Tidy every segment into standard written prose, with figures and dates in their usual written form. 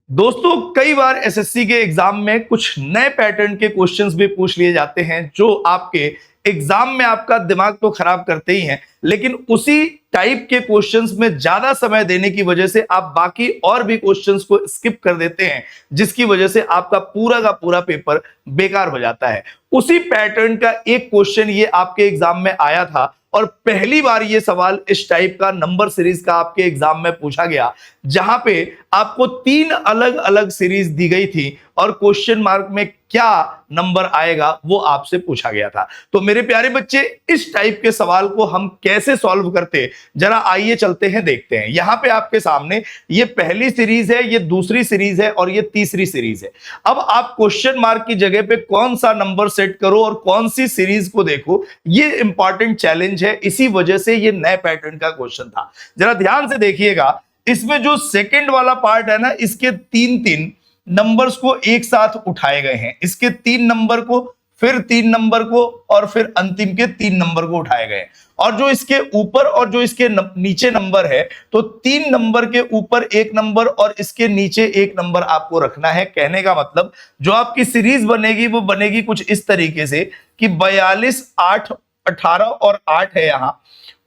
दोस्तों, कई बार एसएससी के एग्जाम में कुछ नए पैटर्न के क्वेश्चंस भी पूछ लिए जाते हैं जो आपके एग्जाम में आपका दिमाग तो खराब करते ही हैं, लेकिन उसी टाइप के क्वेश्चंस में ज्यादा समय देने की वजह से आप बाकी और भी क्वेश्चंस को स्किप कर देते हैं, जिसकी वजह से आपका पूरा का पूरा पेपर बेकार हो जाता है। उसी पैटर्न का एक क्वेश्चन ये आपके एग्जाम में आया था और पहली बार ये सवाल इस टाइप का नंबर सीरीज का आपके एग्जाम में पूछा गया, जहां पे आपको 3 अलग अलग सीरीज दी गई थी और क्वेश्चन मार्क में क्या नंबर आएगा वो आपसे पूछा गया था। तो मेरे प्यारे बच्चे, इस टाइप के सवाल को हम कैसे सॉल्व करते, जरा आइए चलते हैं, देखते हैं। यहां पे आपके सामने ये पहली सीरीज है, ये दूसरी सीरीज है और ये तीसरी सीरीज है। अब आप क्वेश्चन मार्क की जगह पे कौन सा नंबर सेट करो और कौन सी सीरीज को देखो, ये इंपॉर्टेंट चैलेंज है। इसी वजह से ये नए पैटर्न का क्वेश्चन था। जरा ध्यान से देखिएगा, इसमें जो सेकंड वाला पार्ट है ना, इसके 3-3 नंबर्स को एक साथ उठाए गए हैं। इसके 3 नंबर को, फिर 3 नंबर को और फिर अंतिम के 3 नंबर को उठाए गए। और जो इसके ऊपर और जो इसके नीचे नंबर है, तो 3 नंबर के ऊपर 1 नंबर और इसके नीचे 1 नंबर आपको रखना है। कहने का मतलब जो आपकी सीरीज बनेगी वो बनेगी कुछ इस तरीके से कि 42, 8, 18 और 8 है यहां।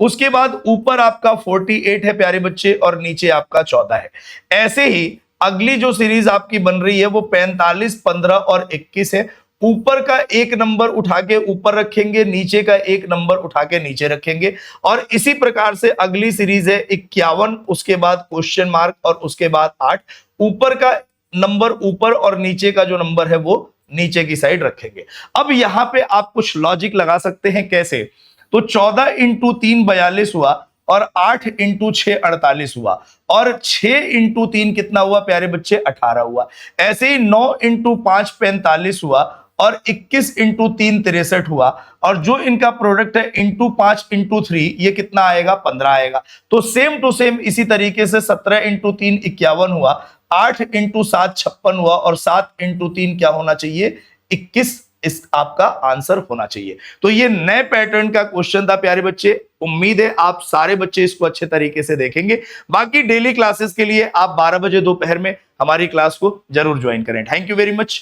उसके बाद ऊपर आपका 48 है प्यारे बच्चे और नीचे आपका 14 है। ऐसे ही अगली जो सीरीज आपकी बन रही है वो 45, 15 और 21 है। ऊपर का 1 नंबर उठा के ऊपर रखेंगे, नीचे का 1 नंबर उठा के नीचे रखेंगे। और इसी प्रकार से अगली सीरीज है 51, उसके बाद क्वेश्चन मार्क और उसके बाद 8। ऊपर का नंबर ऊपर और नीचे का जो नंबर है वो नीचे की साइड रखेंगे। अब यहां पे आप कुछ लॉजिक लगा सकते हैं। कैसे? तो 14 इंटू 3 42 हुआ और 8 इंटू 6 48 हुआ और 6 इंटू 3 कितना हुआ प्यारे बच्चे? 18 हुआ। ऐसे ही 9 इंटू 5 45 हुआ और 21 इंटू 3 63 हुआ। और जो इनका प्रोडक्ट है इंटू 5 इंटू 3, ये कितना आएगा? 15 आएगा। तो सेम टू सेम इसी तरीके से 17 इंटू 3 51 हुआ, 8 इंटू 7 56 हुआ और 7 इंटू 3 क्या होना चाहिए? 21 इस आपका आंसर होना चाहिए। तो ये नए पैटर्न का क्वेश्चन था प्यारे बच्चे। उम्मीद है आप सारे बच्चे इसको अच्छे तरीके से देखेंगे। बाकी डेली क्लासेस के लिए आप 12 बजे दोपहर में हमारी क्लास को जरूर ज्वाइन करें। Thank you very much.